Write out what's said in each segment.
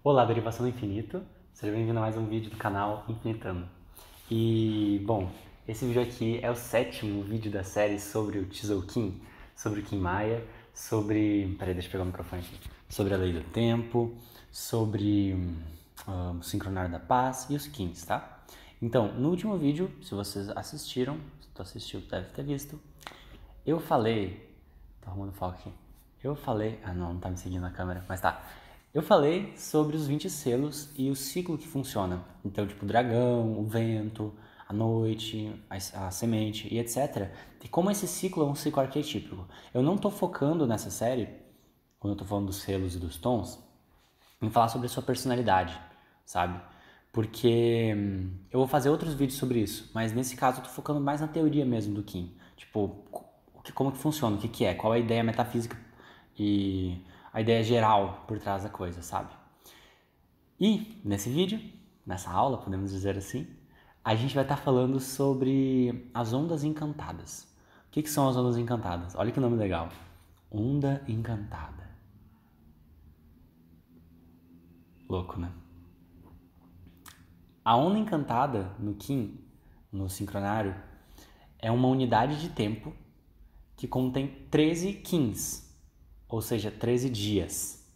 Olá, Derivação do Infinito, seja bem-vindo a mais um vídeo do canal Infinitando. E, bom, esse vídeo aqui é o 7º vídeo da série sobre o Tzolk'in, sobre o Kim Maia, sobre... Peraí, deixa eu pegar o microfone aqui. Sobre a Lei do Tempo, sobre o Sincronário da Paz e os Kins, tá? Então, no último vídeo, se vocês assistiram, se tu assistiu, deve ter visto, eu falei... Tô arrumando foco aqui. Ah, não tá me seguindo na câmera, mas tá. Eu falei sobre os 20 selos e o ciclo que funciona. Então, tipo, o dragão, o vento, a noite, a semente e etc. E como esse ciclo é um ciclo arquetípico. Eu não tô focando nessa série, quando eu tô falando dos selos e dos tons, em falar sobre a sua personalidade, sabe? Porque eu vou fazer outros vídeos sobre isso, mas nesse caso eu tô focando mais na teoria mesmo do Kim. Tipo, como que funciona, o que é, qual é a ideia metafísica e a ideia geral por trás da coisa, sabe? E nesse vídeo, nessa aula, podemos dizer assim, a gente vai estar falando sobre as ondas encantadas. O que são as ondas encantadas? Olha que nome legal. Onda encantada. Louco, né? A onda encantada no Kim, no sincronário, é uma unidade de tempo que contém 13 Kins, ou seja, 13 dias.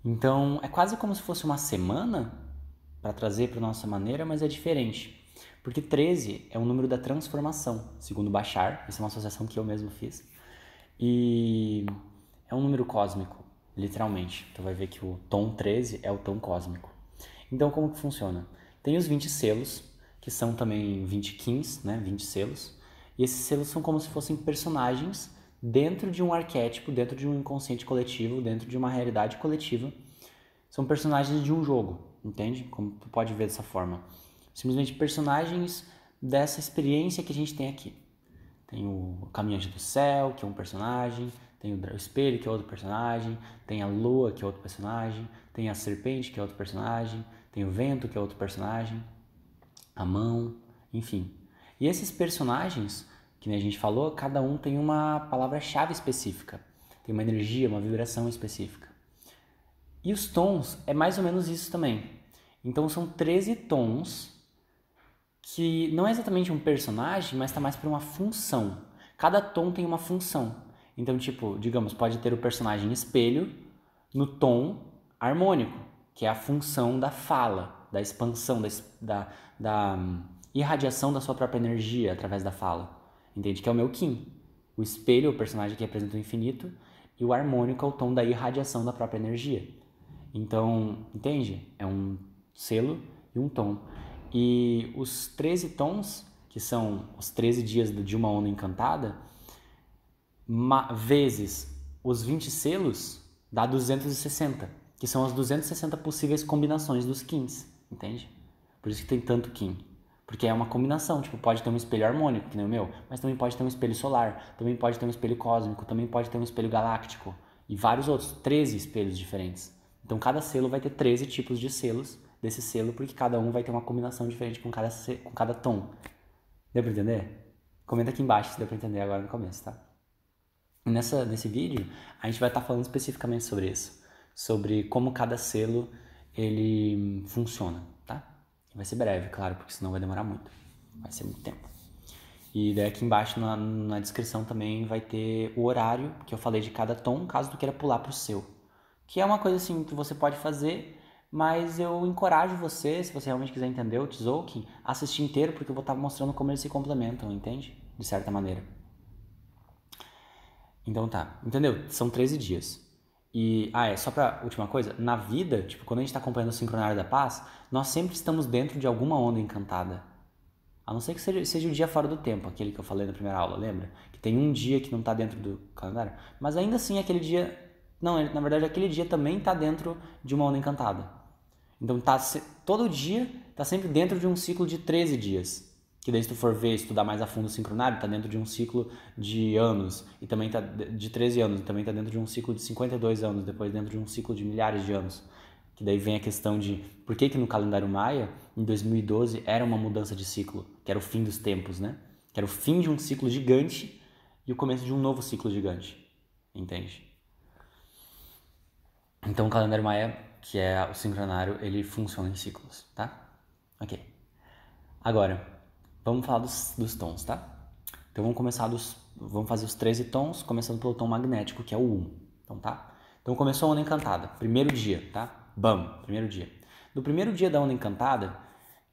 Então, é quase como se fosse uma semana, para trazer para nossa maneira, mas é diferente. Porque 13 é o número da transformação, segundo Bashar, isso é uma associação que eu mesmo fiz. E é um número cósmico, literalmente. Tu vai ver que o tom 13 é o tom cósmico. Então, como que funciona? Tem os 20 selos, que são também 20 Kins, né? 20 selos. E esses selos são como se fossem personagens dentro de um arquétipo, dentro de um inconsciente coletivo, dentro de uma realidade coletiva. São personagens de um jogo, entende? Como tu pode ver dessa forma. Simplesmente personagens dessa experiência que a gente tem aqui. Tem o Caminhante do Céu, que é um personagem, tem o Espelho, que é outro personagem, tem a Lua, que é outro personagem, tem a Serpente, que é outro personagem, tem o Vento, que é outro personagem, a Mão, enfim. E esses personagens, que a gente falou, cada um tem uma palavra-chave específica, tem uma energia, uma vibração específica. E os tons é mais ou menos isso também. Então são 13 tons que não é exatamente um personagem, mas está mais para uma função. Cada tom tem uma função. Então, tipo, digamos, pode ter o personagem espelho no tom harmônico, que é a função da fala, da expansão, da irradiação da sua própria energia através da fala. Entende? Que é o meu Kim. O espelho é o personagem que representa o infinito e o harmônico é o tom da irradiação da própria energia. Então, entende? É um selo e um tom. E os 13 tons, que são os 13 dias de uma onda encantada, vezes os 20 selos, dá 260, que são as 260 possíveis combinações dos Kins, entende? Por isso que tem tanto Kin. Porque é uma combinação, tipo, pode ter um espelho harmônico, que nem o meu, mas também pode ter um espelho solar, também pode ter um espelho cósmico, também pode ter um espelho galáctico, e vários outros, 13 espelhos diferentes. Então cada selo vai ter 13 tipos de selos desse selo, porque cada um vai ter uma combinação diferente com cada tom. Deu pra entender? Comenta aqui embaixo se deu pra entender agora no começo, tá? E nesse vídeo, a gente vai estar falando especificamente sobre isso. Sobre como cada selo, ele funciona, tá? Vai ser breve, claro, porque senão vai demorar muito. Vai ser muito tempo. E daí aqui embaixo na descrição também vai ter o horário que eu falei de cada tom, caso tu queira pular pro seu. Que é uma coisa assim que você pode fazer, mas eu encorajo você, se você realmente quiser entender o Tzolk'in, assistir inteiro, porque eu vou estar mostrando como eles se complementam, entende? De certa maneira. Então tá, entendeu? São 13 dias. E, só pra última coisa, na vida, tipo, quando a gente tá acompanhando o Sincronário da Paz, nós sempre estamos dentro de alguma onda encantada. A não ser que seja o dia fora do tempo, aquele que eu falei na primeira aula, lembra? Que tem um dia que não tá dentro do calendário. Mas ainda assim, aquele dia... Não, na verdade, aquele dia também tá dentro de uma onda encantada. Então, todo dia tá sempre dentro de um ciclo de 13 dias. Que daí, se tu for ver, estudar mais a fundo o sincronário, tá dentro de um ciclo de anos. E também tá de 13 anos. E também tá dentro de um ciclo de 52 anos. Depois dentro de um ciclo de milhares de anos. Que daí vem a questão de por que no calendário maia, em 2012, era uma mudança de ciclo, que era o fim dos tempos, né? Que era o fim de um ciclo gigante e o começo de um novo ciclo gigante. Entende? Então o calendário maia que é o sincronário, ele funciona em ciclos, tá? Ok. Agora, vamos falar dos tons, tá? Então vamos fazer os 13 tons, começando pelo tom magnético, que é o 1. Então tá? Então começou a onda encantada, primeiro dia, tá? Bam, primeiro dia. No primeiro dia da onda encantada,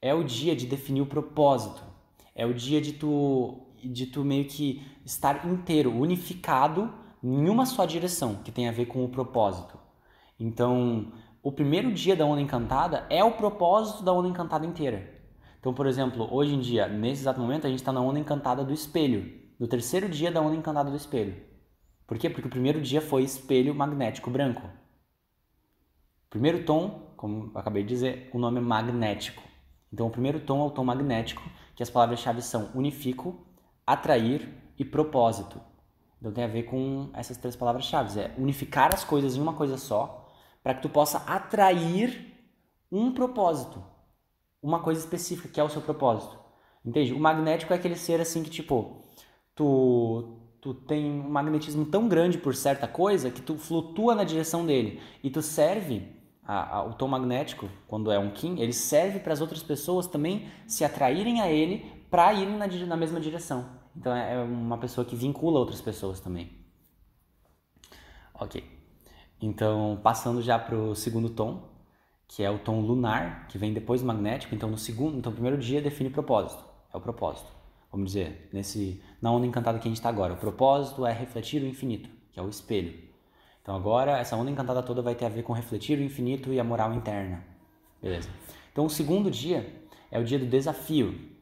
é o dia de definir o propósito. É o dia de tu meio que estar inteiro, unificado em uma só direção, que tem a ver com o propósito. Então, o primeiro dia da onda encantada é o propósito da onda encantada inteira. Então, por exemplo, hoje em dia, nesse exato momento, a gente está na onda encantada do espelho, no terceiro dia da onda encantada do espelho. Por quê? Porque o primeiro dia foi espelho magnético branco. O primeiro tom, como eu acabei de dizer, o nome é magnético. Então, o primeiro tom é o tom magnético, que as palavras-chave são unifico, atrair e propósito. Então, tem a ver com essas três palavras-chave. É unificar as coisas em uma coisa só, para que tu possa atrair um propósito. Uma coisa específica, que é o seu propósito. Entende? O magnético é aquele ser assim que, tipo, tu tem um magnetismo tão grande por certa coisa que tu flutua na direção dele. E tu serve, o tom magnético, quando é um Kim, ele serve para as outras pessoas também se atraírem a ele para irem na mesma direção. Então é uma pessoa que vincula outras pessoas também. Ok. Então, passando já para o segundo tom, que é o tom lunar, que vem depois do magnético. Então, o primeiro dia define propósito. É o propósito. Vamos dizer, na onda encantada que a gente está agora. O propósito é refletir o infinito, que é o espelho. Então, agora, essa onda encantada toda vai ter a ver com refletir o infinito e a moral interna. Beleza. Então, o segundo dia é o dia do desafio.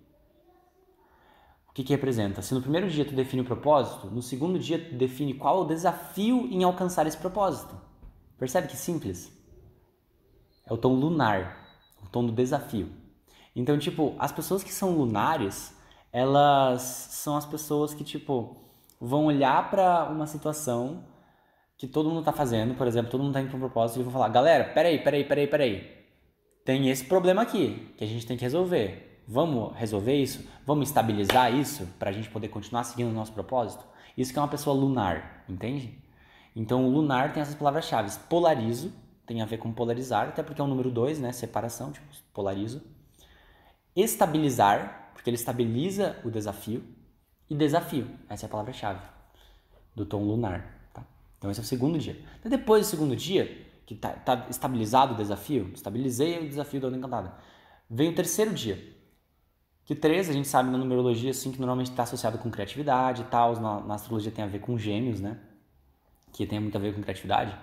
O que representa? Se no primeiro dia tu define o propósito, no segundo dia tu define qual é o desafio em alcançar esse propósito. Percebe que simples? É o tom lunar, o tom do desafio. Então, tipo, as pessoas que são lunares, elas são as pessoas que, tipo, vão olhar para uma situação que todo mundo tá fazendo, por exemplo, todo mundo tá indo pra um propósito e vão falar, galera, peraí. Tem esse problema aqui que a gente tem que resolver. Vamos resolver isso? Vamos estabilizar isso pra gente poder continuar seguindo o nosso propósito? Isso que é uma pessoa lunar, entende? Então, o lunar tem essas palavras-chave. Polarizo, tem a ver com polarizar, até porque é o número 2, né? Separação, tipo, polarizo. Estabilizar, porque ele estabiliza o desafio. E desafio, essa é a palavra-chave do tom lunar, tá? Então esse é o segundo dia. Então, depois do segundo dia, que tá estabilizado o desafio, estabilizei o desafio da onda encantada, vem o terceiro dia. Que 3, a gente sabe na numerologia, assim, que normalmente está associado com criatividade e tal, na astrologia tem a ver com gêmeos, né? Que tem muito a ver com criatividade.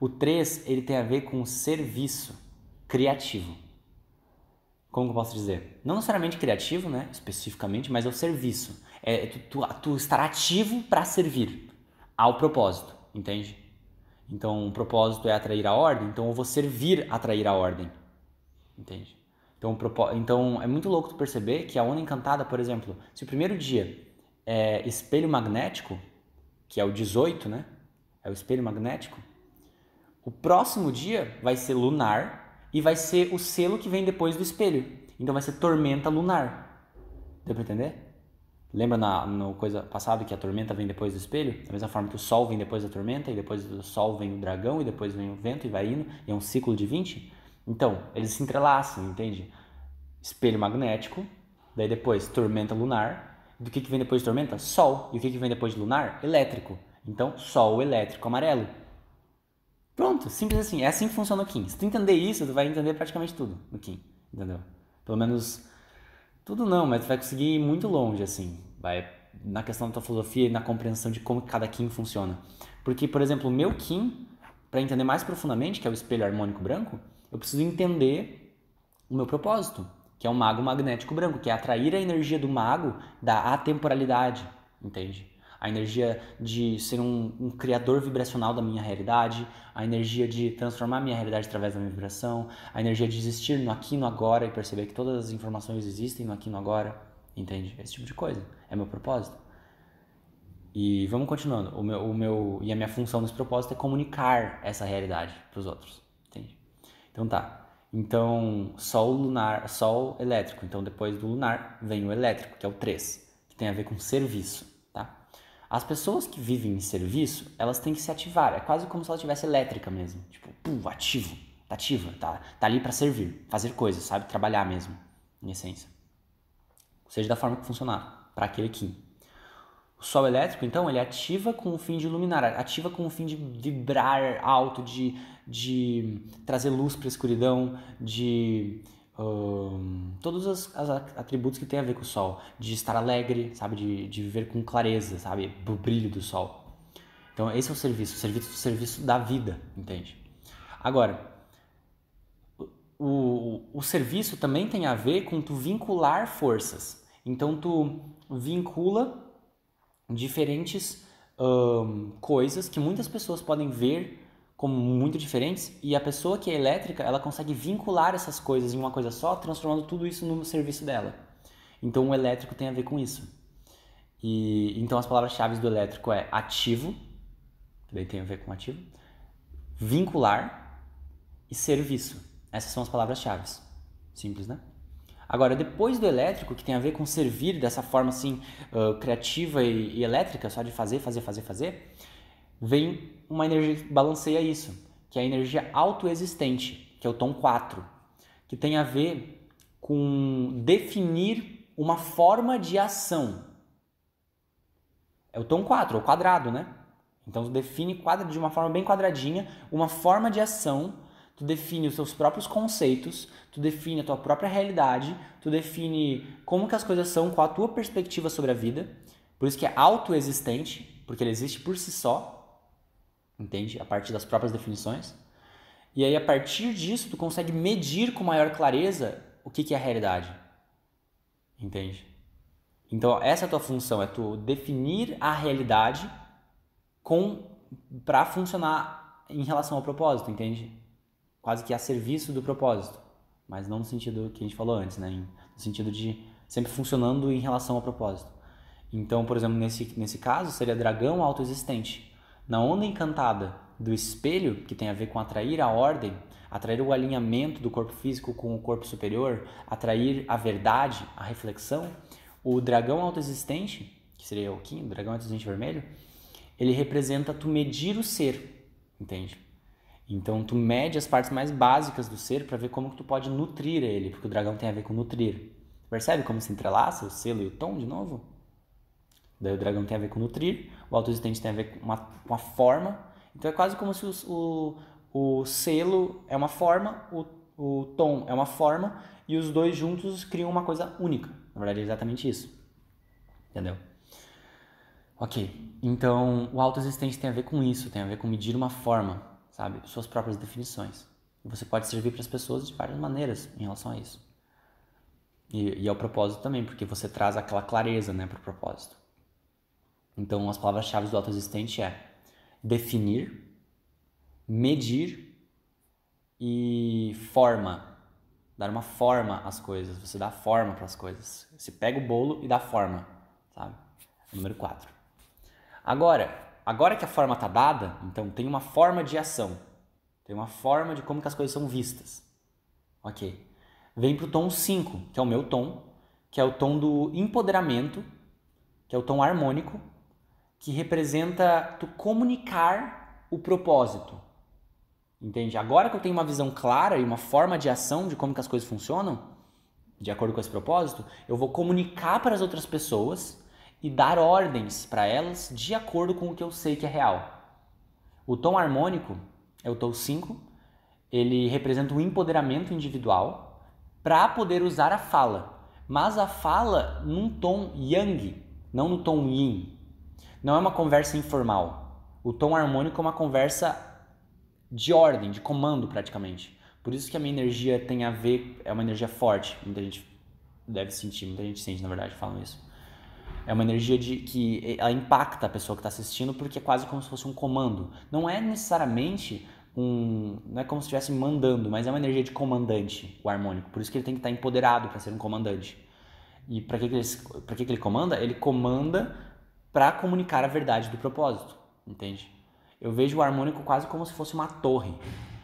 O 3, ele tem a ver com serviço criativo. Como que eu posso dizer? Não necessariamente criativo, né? Especificamente, mas é o serviço. É tu estar ativo para servir ao propósito, entende? Então, o propósito é atrair a ordem, então eu vou servir a atrair a ordem, entende? Então, é muito louco tu perceber que a onda encantada, por exemplo, se o primeiro dia é espelho magnético, que é o 18, né? É o espelho magnético. O próximo dia vai ser lunar e vai ser o selo que vem depois do espelho. Então vai ser tormenta lunar. Deu pra entender? Lembra no coisa passada que a tormenta vem depois do espelho? Da mesma forma que o sol vem depois da tormenta, e depois do sol vem o dragão, e depois vem o vento e vai indo, e é um ciclo de 20. Então, eles se entrelaçam, entende? Espelho magnético, daí depois tormenta lunar. Do que vem depois de tormenta? Sol. E o que vem depois de lunar? Elétrico. Então, sol elétrico amarelo. Pronto, simples assim. É assim que funciona o Kim. Se tu entender isso, tu vai entender praticamente tudo no Kim, entendeu? Pelo menos tudo não, mas tu vai conseguir ir muito longe, assim. Vai na questão da tua filosofia e na compreensão de como cada Kim funciona. Porque, por exemplo, o meu Kim, para entender mais profundamente, que é o espelho harmônico branco, eu preciso entender o meu propósito, que é o mago magnético branco, que é atrair a energia do mago da atemporalidade, entende? A energia de ser um criador vibracional da minha realidade, a energia de transformar a minha realidade através da minha vibração, a energia de existir no aqui e no agora e perceber que todas as informações existem no aqui e no agora, entende? Esse tipo de coisa é meu propósito. E vamos continuando. E a minha função nesse propósito é comunicar essa realidade para os outros, entende? Então tá. Então, sol lunar, sol elétrico. Então, depois do lunar vem o elétrico, que é o 3, que tem a ver com serviço, tá? As pessoas que vivem em serviço, elas têm que se ativar. É quase como se ela tivesse elétrica mesmo. Tipo, ativo. tá ativa, tá ali para servir, fazer coisas, sabe? Trabalhar mesmo, em essência. Seja da forma que funcionar, para aquele Kim. O sol elétrico, então, ele ativa com o fim de iluminar, ativa com o fim de vibrar alto, de trazer luz para a escuridão, de todos os atributos que tem a ver com o sol, de estar alegre, sabe, de viver com clareza, sabe, o brilho do sol. Então esse é o serviço da vida, entende? Agora, o serviço também tem a ver com tu vincular forças. Então tu vincula diferentes coisas que muitas pessoas podem ver como muito diferentes, e a pessoa que é elétrica, ela consegue vincular essas coisas em uma coisa só, transformando tudo isso no serviço dela. Então o elétrico tem a ver com isso. E então as palavras-chave do elétrico é ativo, que daí tem a ver com ativo, vincular e serviço. Essas são as palavras-chave. Simples, né? Agora, depois do elétrico, que tem a ver com servir dessa forma assim, criativa e elétrica, só de fazer, vem uma energia que balanceia isso, que é a energia autoexistente, que é o tom 4, que tem a ver com definir uma forma de ação. É o tom 4, o quadrado, né? Então, tu define de uma forma bem quadradinha uma forma de ação, tu define os seus próprios conceitos, tu define a tua própria realidade, tu define como que as coisas são com a tua perspectiva sobre a vida. Por isso que é autoexistente, porque ele existe por si só, entende? A partir das próprias definições. E aí, a partir disso, tu consegue medir com maior clareza o que é a realidade. Entende? Então, essa é a tua função, é tu definir a realidade para funcionar em relação ao propósito, entende? Quase que a serviço do propósito, mas não no sentido que a gente falou antes, né? No sentido de sempre funcionando em relação ao propósito. Então, por exemplo, nesse caso, seria dragão autoexistente. Na onda encantada do espelho, que tem a ver com atrair a ordem, atrair o alinhamento do corpo físico com o corpo superior, atrair a verdade, a reflexão, o dragão autoexistente, que seria o Kim, o dragão autoexistente vermelho, ele representa tu medir o ser, entende? Então, tu mede as partes mais básicas do ser para ver como que tu pode nutrir ele, porque o dragão tem a ver com nutrir. Percebe como se entrelaça o selo e o tom de novo? Daí o dragão tem a ver com nutrir, o autoexistente tem a ver com a forma. Então, é quase como se o selo é uma forma, o tom é uma forma, e os dois juntos criam uma coisa única. Na verdade, é exatamente isso. Entendeu? Ok. Então, o autoexistente tem a ver com isso, tem a ver com medir uma forma, sabe? Suas próprias definições. E você pode servir para as pessoas de várias maneiras em relação a isso. E ao propósito também, porque você traz aquela clareza, né, para o propósito. Então, as palavras-chave do autoexistente é definir, medir e forma. Dar uma forma às coisas. Você dá forma para as coisas. Você pega o bolo e dá forma, sabe? Número 4. Agora que a forma está dada, então tem uma forma de ação. Tem uma forma de como que as coisas são vistas. Ok. Vem para o tom 5, que é o meu tom, que é o tom do empoderamento, que é o tom harmônico, que representa tu comunicar o propósito. Entende? Agora que eu tenho uma visão clara e uma forma de ação de como que as coisas funcionam, de acordo com esse propósito, eu vou comunicar para as outras pessoas e dar ordens para elas de acordo com o que eu sei que é real. O tom harmônico é o tom 5, ele representa o empoderamento individual para poder usar a fala, mas a fala num tom yang, não no tom yin. Não é uma conversa informal. O tom harmônico é uma conversa de ordem, de comando praticamente. Por isso que a minha energia tem a ver, é uma energia forte. Muita gente deve sentir, muita gente sente, na verdade, falam isso. É uma energia que ela impacta a pessoa que está assistindo, porque é quase como se fosse um comando. Não é necessariamente não é como se estivesse mandando, mas é uma energia de comandante, o harmônico. Por isso que ele tem que estar empoderado para ser um comandante. E para que ele comanda? Ele comanda para comunicar a verdade do propósito, entende? Eu vejo o harmônico quase como se fosse uma torre.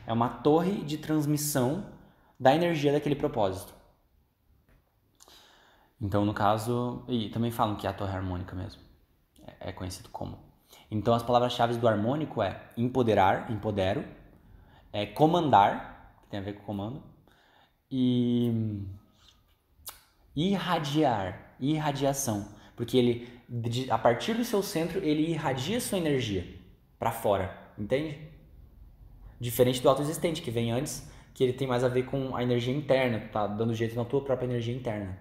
É uma torre de transmissão da energia daquele propósito. Então, no caso, e também falam que é a torre harmônica mesmo. É conhecido como. Então, as palavras-chave do harmônico é empoderar, empodero, comandar, tem a ver com comando. E irradiação, porque ele, a partir do seu centro, ele irradia sua energia para fora, entende? Diferente do autoexistente, que vem antes, que ele tem mais a ver com a energia interna, tá dando jeito na tua própria energia interna.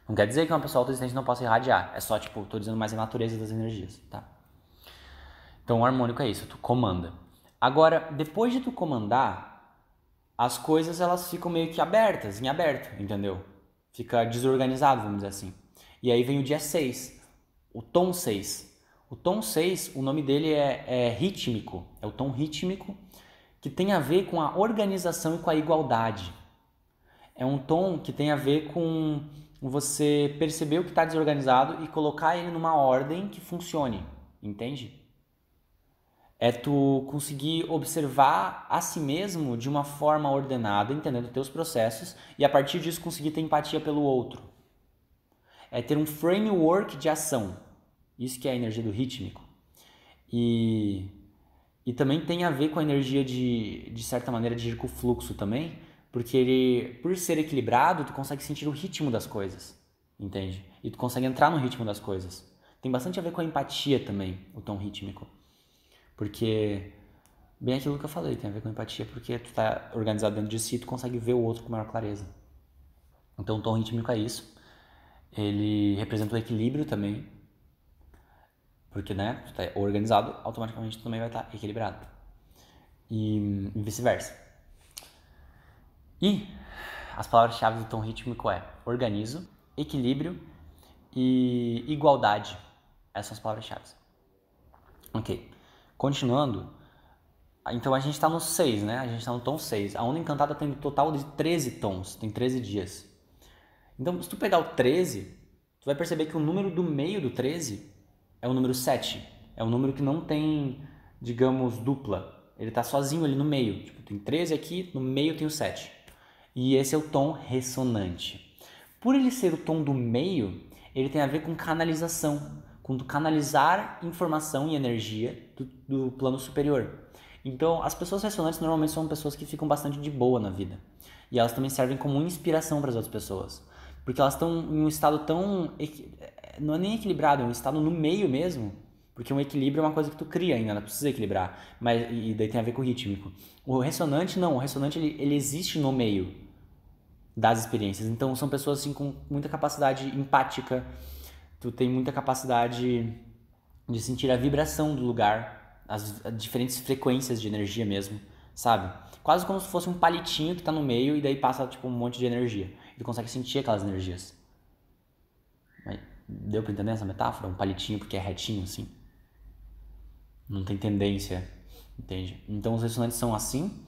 Não quer dizer que uma pessoa autoexistente não possa irradiar, é só, tipo, tô dizendo mais a natureza das energias, tá? Então, o harmônico é isso, tu comanda. Agora, depois de tu comandar, as coisas elas ficam meio que abertas, em aberto, entendeu? Fica desorganizado, vamos dizer assim. E aí vem o dia 6, o tom 6. O tom 6, o nome dele é rítmico, é o tom rítmico, que tem a ver com a organização e com a igualdade. É um tom que tem a ver com você perceber o que está desorganizado e colocar ele numa ordem que funcione, entende? É tu conseguir observar a si mesmo de uma forma ordenada, entendendo teus processos, e a partir disso conseguir ter empatia pelo outro. É ter um framework de ação. Isso que é a energia do rítmico. E também tem a ver com a energia de certa maneira, de ir com o fluxo também, porque ele, por ser equilibrado, tu consegue sentir o ritmo das coisas, entende? E tu consegue entrar no ritmo das coisas. Tem bastante a ver com a empatia também, o tom rítmico. Porque, bem aquilo que eu falei, tem a ver com empatia, porque tu tá organizado dentro de si e tu consegue ver o outro com maior clareza. Então o tom rítmico é isso. Ele representa o equilíbrio também, porque, né, tu tá organizado, automaticamente tu também vai estar equilibrado. E vice-versa. E as palavras-chave do tom rítmico é organizo, equilíbrio e igualdade. Essas são as palavras-chave. Ok. Continuando, então a gente está no 6, né? A gente está no tom 6. A Onda Encantada tem um total de 13 tons, tem 13 dias. Então, se tu pegar o 13, tu vai perceber que o número do meio do 13 é o número 7. É um número que não tem, digamos, dupla. Ele está sozinho ali no meio. Tipo, tem 13 aqui, no meio tem o 7. E esse é o tom ressonante. Por ele ser o tom do meio, ele tem a ver com canalização, com canalizar informação e energia do plano superior. Então, as pessoas ressonantes normalmente são pessoas que ficam bastante de boa na vida. E elas também servem como inspiração para as outras pessoas. Porque elas estão em um estado tão... Não é nem equilibrado, é um estado no meio mesmo. Porque um equilíbrio é uma coisa que tu cria ainda, não precisa equilibrar. E daí tem a ver com o rítmico. O ressonante não, o ressonante ele existe no meio das experiências. Então são pessoas assim com muita capacidade empática, tu tem muita capacidade de sentir a vibração do lugar, as diferentes frequências de energia mesmo, sabe? Quase como se fosse um palitinho que tá no meio e daí passa tipo um monte de energia. E tu consegue sentir aquelas energias. Deu pra entender essa metáfora? Um palitinho porque é retinho assim. Não tem tendência, entende? Então os ressonantes são assim,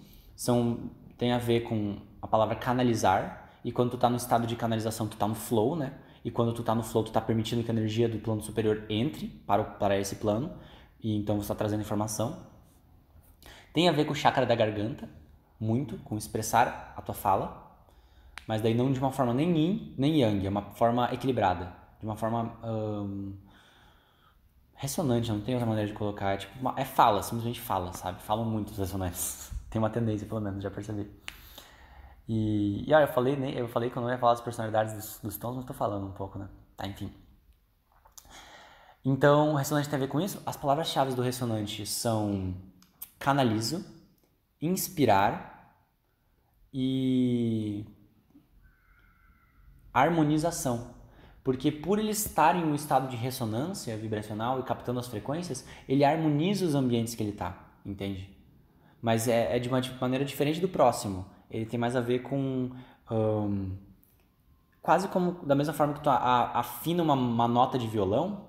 tem a ver com a palavra canalizar, e quando tu tá no estado de canalização, tu tá no flow, né? E quando tu tá no flow, tu tá permitindo que a energia do plano superior entre para esse plano, e então você tá trazendo informação. Tem a ver com o chakra da garganta, muito, com expressar a tua fala, mas daí não de uma forma nem yin, nem yang, é uma forma equilibrada, de uma forma ressonante, não tem outra maneira de colocar, é tipo, fala, simplesmente fala, sabe? Falam muito os ressonantes, tem uma tendência pelo menos, já percebi. E olha, eu falei que eu não ia falar das personalidades dos tons, mas tô falando um pouco, né? Tá, enfim. Então, o ressonante tem a ver com isso? As palavras-chave do ressonante são canalizo, inspirar e harmonização. Porque por ele estar em um estado de ressonância vibracional e captando as frequências, ele harmoniza os ambientes que ele tá, entende? Mas é de uma maneira diferente do próximo. Ele tem mais a ver com... quase como da mesma forma que tu afina uma nota de violão,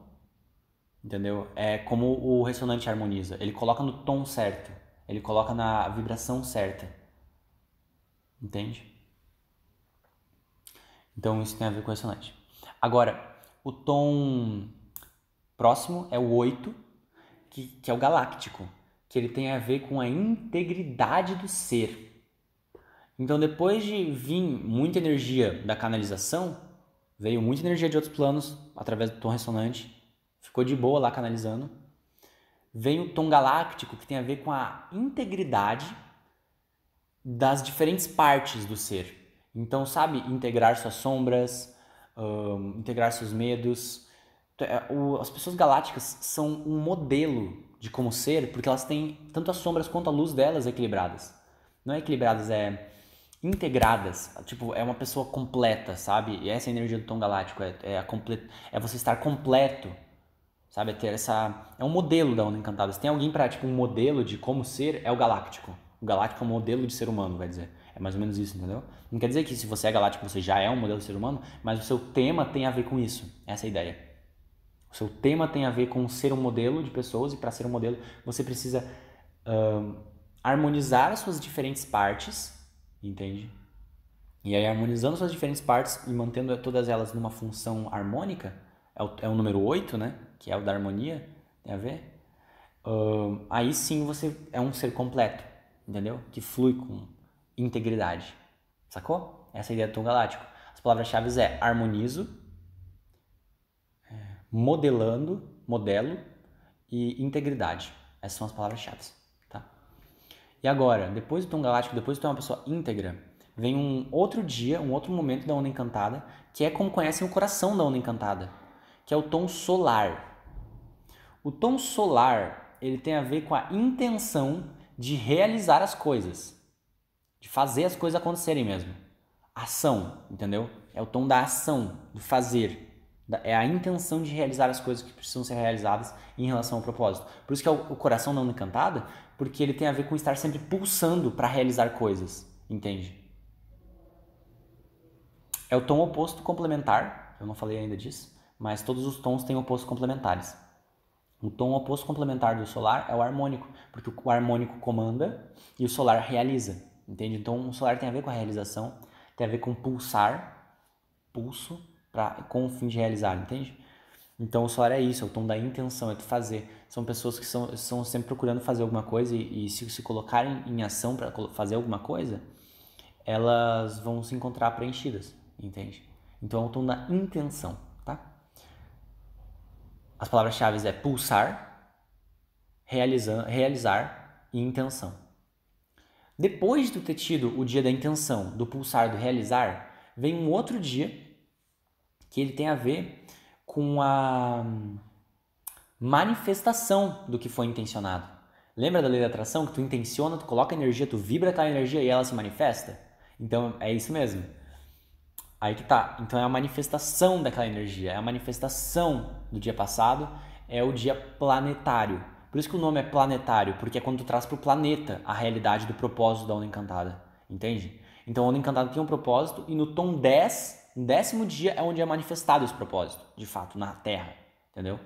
entendeu? É como o ressonante harmoniza. Ele coloca no tom certo. Ele coloca na vibração certa. Entende? Então isso tem a ver com o ressonante. Agora, o tom próximo é o 8, que é o galáctico, que ele tem a ver com a integridade do ser. Então, depois de vir muita energia da canalização, veio muita energia de outros planos através do tom ressonante, ficou de boa lá canalizando. Vem o tom galáctico, que tem a ver com a integridade das diferentes partes do ser. Então, sabe, integrar suas sombras, integrar seus medos. As pessoas galácticas são um modelo de como ser, porque elas têm tanto as sombras quanto a luz delas equilibradas. Não é equilibradas, é integradas. Tipo, é uma pessoa completa, sabe? E essa é a energia do tom galáctico, é você estar completo, sabe? É um modelo da onda encantada. Se tem alguém para tipo um modelo de como ser, é o galáctico. O galáctico é um modelo de ser humano, vai dizer. É mais ou menos isso, entendeu? Não quer dizer que se você é galáctico você já é um modelo de ser humano, mas o seu tema tem a ver com isso. Essa é a ideia. O seu tema tem a ver com ser um modelo de pessoas, e para ser um modelo você precisa harmonizar as suas diferentes partes, entende? E aí, harmonizando suas diferentes partes e mantendo todas elas numa função harmônica, é o número 8, né? Que é o da harmonia, tem a ver? Aí sim você é um ser completo, entendeu? Que flui com integridade, sacou? Essa é a ideia do tom galáctico. As palavras-chave é harmonizo, modelo e integridade. Essas são as palavras-chave, tá? E agora, depois do tom galáctico, depois de ter uma pessoa íntegra, vem um outro dia, um outro momento da onda encantada, que é como conhecem o coração da onda encantada, que é o tom solar. O tom solar, ele tem a ver com a intenção de realizar as coisas, de fazer as coisas acontecerem mesmo. Ação, entendeu? É o tom da ação, do fazer. É a intenção de realizar as coisas que precisam ser realizadas em relação ao propósito. Por isso que é o coração da onda encantada, porque ele tem a ver com estar sempre pulsando para realizar coisas, entende? É o tom oposto complementar, eu não falei ainda disso, mas todos os tons têm opostos complementares. O tom oposto complementar do solar é o harmônico, porque o harmônico comanda e o solar realiza, entende? Então o solar tem a ver com a realização, tem a ver com pulsar, pulso, com o fim de realizar, entende? Então o solar é isso, é o tom da intenção, é tu fazer. São pessoas que são sempre procurando fazer alguma coisa e se colocarem em ação para fazer alguma coisa, elas vão se encontrar preenchidas, entende? Então é o tom da intenção, tá? As palavras-chave é pulsar, realizar e intenção. Depois de ter tido o dia da intenção, do pulsar, do realizar, vem um outro dia que ele tem a ver com a manifestação do que foi intencionado. Lembra da lei da atração? Que tu intenciona, tu coloca energia, tu vibra aquela energia e ela se manifesta? Então é isso mesmo. Aí que tá. Então é a manifestação daquela energia, é a manifestação do dia passado, é o dia planetário. Por isso que o nome é planetário, porque é quando tu traz pro planeta a realidade do propósito da onda encantada. Entende? Então a onda encantada tem um propósito e no tom 10, no 10º dia é onde é manifestado esse propósito, de fato, na Terra. Entendeu?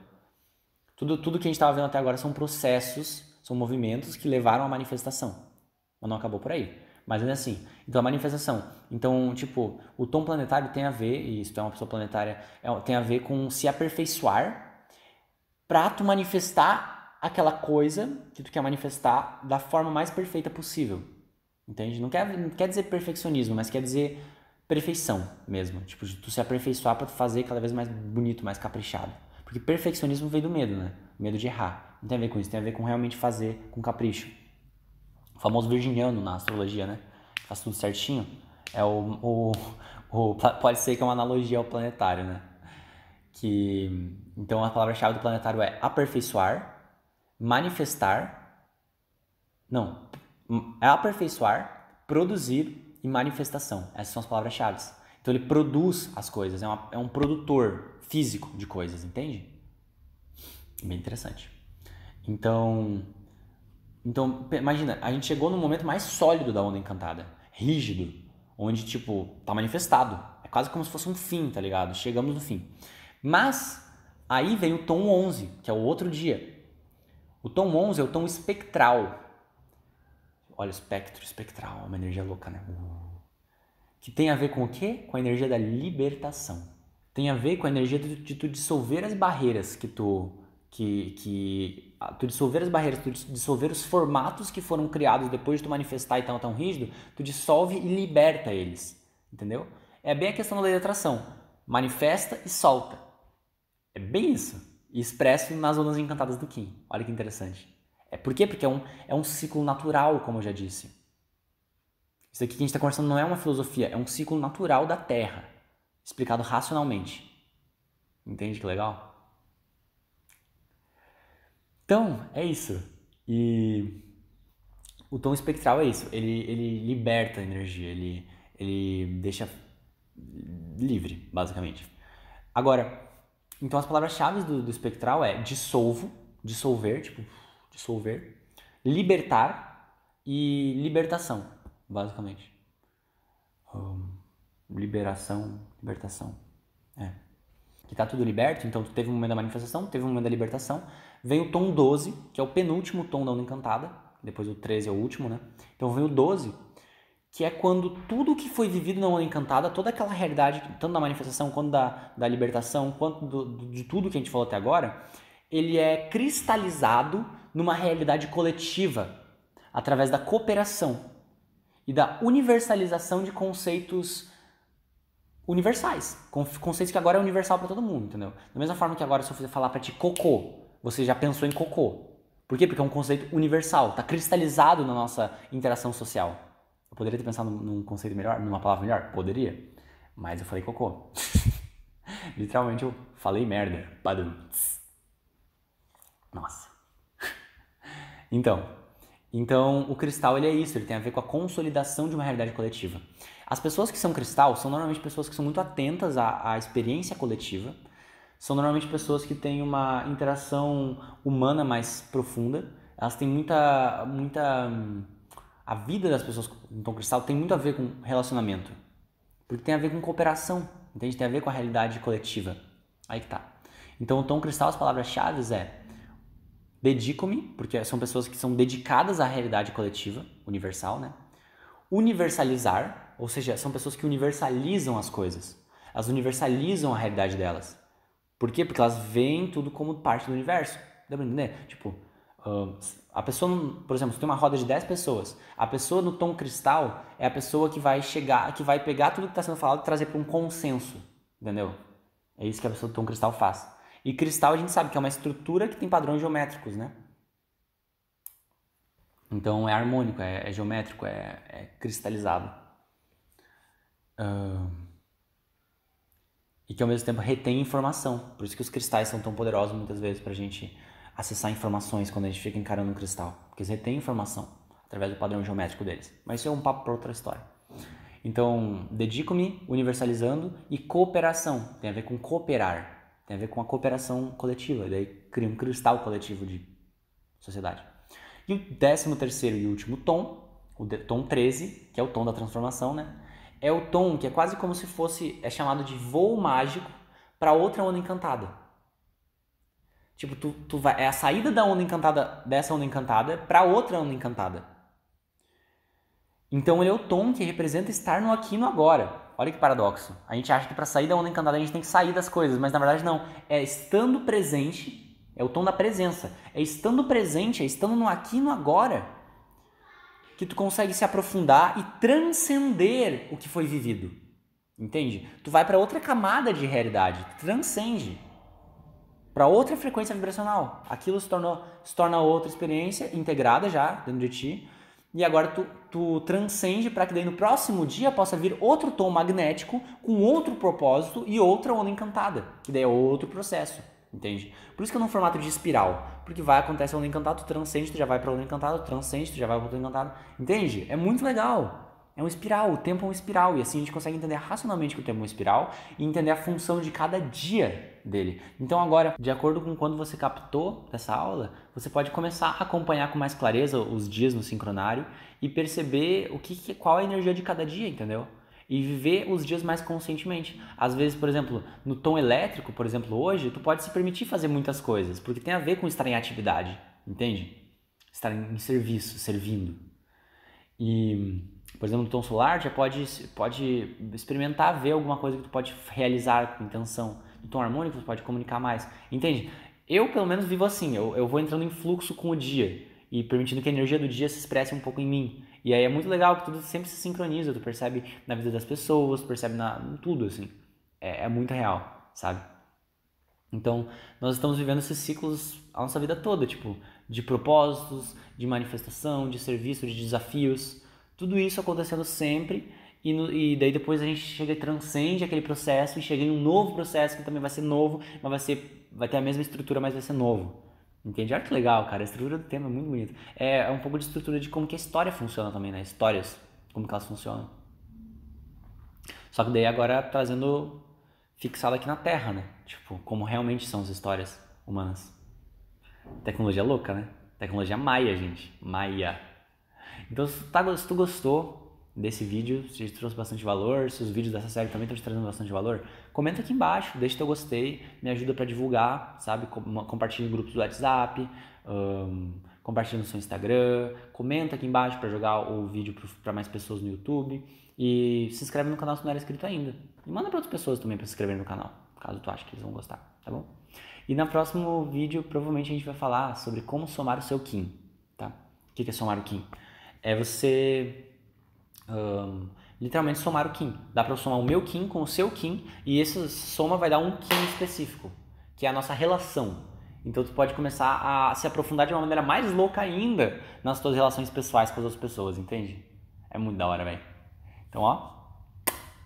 Tudo que a gente estava vendo até agora são processos, são movimentos que levaram à manifestação. Mas não acabou por aí. Mas ainda assim, então a manifestação. Então, tipo, o tom planetário tem a ver, e se tu é uma pessoa planetária, tem a ver com se aperfeiçoar pra tu manifestar aquela coisa que tu quer manifestar da forma mais perfeita possível. Entende? Não quer dizer perfeccionismo, mas quer dizer perfeição mesmo. Tipo, de tu se aperfeiçoar pra tu fazer cada vez mais bonito, mais caprichado. Porque perfeccionismo veio do medo, né? Medo de errar. Não tem a ver com isso, tem a ver com realmente fazer com capricho. O famoso virginiano na astrologia, né? Faz tudo certinho. Pode ser que é uma analogia ao planetário, né? Então a palavra-chave do planetário é aperfeiçoar, manifestar. Não, é aperfeiçoar, produzir e manifestação. Essas são as palavras-chave. Então ele produz as coisas, é um produtor físico de coisas, entende? Bem interessante. Então, imagina, a gente chegou no momento mais sólido da onda encantada, rígido, onde, tipo, tá manifestado. É quase como se fosse um fim, tá ligado? Chegamos no fim. Mas, aí vem o tom 11, que é o outro dia. O tom 11 é o tom espectral. Olha, espectral, é uma energia louca, né? Que tem a ver com o quê? Com a energia da libertação. Tem a ver com a energia de tu dissolver as barreiras tu dissolver as barreiras, tu dissolver os formatos que foram criados depois de tu manifestar e tão rígido, tu dissolve e liberta eles, entendeu? É bem a questão da lei da atração, manifesta e solta, é bem isso, e expresso nas ondas encantadas do Kim, olha que interessante. Por quê? Porque é um ciclo natural, como eu já disse. Isso aqui que a gente está conversando não é uma filosofia, é um ciclo natural da Terra, explicado racionalmente. Entende que legal? Então, é isso. E o tom espectral é isso. Ele liberta a energia, ele deixa livre, basicamente. Agora, então as palavras-chave do espectral é dissolver, tipo, dissolver, libertar e libertação, basicamente. Libertação. É. Que tá tudo liberto, então tu teve um momento da manifestação, teve um momento da libertação. Vem o tom 12, que é o penúltimo tom da onda encantada, depois o 13 é o último, né? Então vem o 12, que é quando tudo que foi vivido na onda encantada, toda aquela realidade, tanto da manifestação quanto da libertação, quanto de tudo que a gente falou até agora, ele é cristalizado numa realidade coletiva, através da cooperação e da universalização de conceitos universais, conceitos que agora é universal para todo mundo, entendeu? Da mesma forma que agora se eu fizer falar para ti cocô, você já pensou em cocô. Por quê? Porque é um conceito universal, está cristalizado na nossa interação social. Eu poderia ter pensado num conceito melhor, numa palavra melhor? Poderia. Mas eu falei cocô. Literalmente eu falei merda. Badum. Nossa. Então o cristal ele é isso, ele tem a ver com a consolidação de uma realidade coletiva. As pessoas que são cristal são normalmente pessoas que são muito atentas à experiência coletiva, são normalmente pessoas que têm uma interação humana mais profunda, elas têm muita a vida das pessoas no tom cristal tem muito a ver com relacionamento, porque tem a ver com cooperação, entende? Tem a ver com a realidade coletiva. Aí que tá. Então o tom cristal, as palavras-chave é dedico-me, porque são pessoas que são dedicadas à realidade coletiva, universal, né? Universalizar, ou seja, são pessoas que universalizam as coisas. Elas universalizam a realidade delas. Por quê? Porque elas veem tudo como parte do universo. Dá pra entender? Tipo, a pessoa, por exemplo, se tem uma roda de 10 pessoas, a pessoa no tom cristal é a pessoa que vai chegar, que vai pegar tudo que está sendo falado e trazer para um consenso. Entendeu? É isso que a pessoa do tom cristal faz. E cristal a gente sabe que é uma estrutura que tem padrões geométricos, né? Então é harmônico, é geométrico, é cristalizado. E que ao mesmo tempo retém informação. Por isso que os cristais são tão poderosos muitas vezes pra gente acessar informações quando a gente fica encarando um cristal. Porque eles retêm informação através do padrão geométrico deles. Mas isso é um papo para outra história. Então, dedico-me, universalizando, e cooperação. Tem a ver com cooperar. Tem a ver com a cooperação coletiva. Daí cria um cristal coletivo de sociedade. E o 13º e último tom, o tom 13, que é o tom da transformação, né? É o tom que é quase como se fosse, é chamado de voo mágico para outra onda encantada. Tipo, tu vai, é a saída da onda encantada, dessa onda encantada para outra onda encantada. Então ele é o tom que representa estar no aqui e no agora. Olha que paradoxo. A gente acha que para sair da onda encantada a gente tem que sair das coisas, mas na verdade não. É estando presente, é o tom da presença. É estando presente, é estando no aqui e no agora que tu consegue se aprofundar e transcender o que foi vivido. Entende? Tu vai para outra camada de realidade, tu transcende para outra frequência vibracional. Aquilo se torna outra experiência integrada já dentro de ti. E agora tu transcende para que daí no próximo dia possa vir outro tom magnético com outro propósito e outra onda encantada, que daí é outro processo, entende? Por isso que é num formato de espiral, porque vai acontecer a onda encantada, tu transcende, tu já vai para onda encantada, tu transcende, tu já vai para onda encantada, entende? É muito legal. É um espiral, o tempo é um espiral, e assim a gente consegue entender racionalmente que o tempo é um espiral e entender a função de cada dia dele. Então agora, de acordo com quando você captou dessa aula, você pode começar a acompanhar com mais clareza os dias no sincronário e perceber qual é a energia de cada dia, entendeu? E viver os dias mais conscientemente. Às vezes, por exemplo, no tom elétrico, por exemplo, hoje, tu pode se permitir fazer muitas coisas, porque tem a ver com estar em atividade, entende? Estar em serviço, servindo. E, por exemplo, no tom solar, já pode experimentar ver alguma coisa que tu pode realizar com intenção. No tom harmônico, tu pode comunicar mais. Entende? Eu, pelo menos, vivo assim. Eu vou entrando em fluxo com o dia e permitindo que a energia do dia se expresse um pouco em mim. E aí é muito legal que tudo sempre se sincroniza. Tu percebe na vida das pessoas, tu percebe em tudo, assim. É muito real, sabe? Então, nós estamos vivendo esses ciclos a nossa vida toda, tipo, de propósitos, de manifestação, de serviço, de desafios. Tudo isso acontecendo sempre e daí depois a gente chega e transcende aquele processo e chega em um novo processo que também vai ser novo, mas vai ter a mesma estrutura, mas vai ser novo. Entende? Olha que legal, cara. A estrutura do tema é muito bonita. É um pouco de estrutura de como que a história funciona também, né? Histórias, como que elas funcionam. Só que daí agora trazendo fixado aqui na Terra, né? Tipo, como realmente são as histórias humanas. Tecnologia louca, né? Tecnologia maia, gente. Maia. Então, se tu gostou desse vídeo, se te trouxe bastante valor, se os vídeos dessa série também estão te trazendo bastante valor, comenta aqui embaixo, deixa teu gostei, me ajuda pra divulgar, sabe? Compartilha em grupos do WhatsApp, compartilha no seu Instagram, comenta aqui embaixo pra jogar o vídeo pra mais pessoas no YouTube e se inscreve no canal se não era inscrito ainda. E manda pra outras pessoas também pra se inscrever no canal, caso tu ache que eles vão gostar, tá bom? E no próximo vídeo, provavelmente a gente vai falar sobre como somar o seu Kim, tá? O que é somar o Kim? É você literalmente somar o Kim. Dá pra eu somar o meu Kim com o seu Kim e essa soma vai dar um Kim específico, que é a nossa relação. Então tu pode começar a se aprofundar de uma maneira mais louca ainda nas tuas relações pessoais com as outras pessoas, entende? É muito da hora, velho. Então, ó,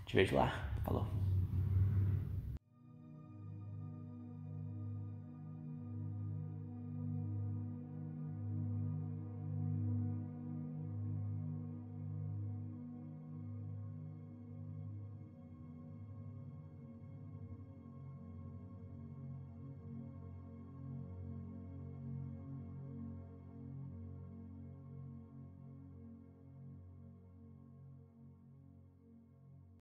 te vejo lá. Falou.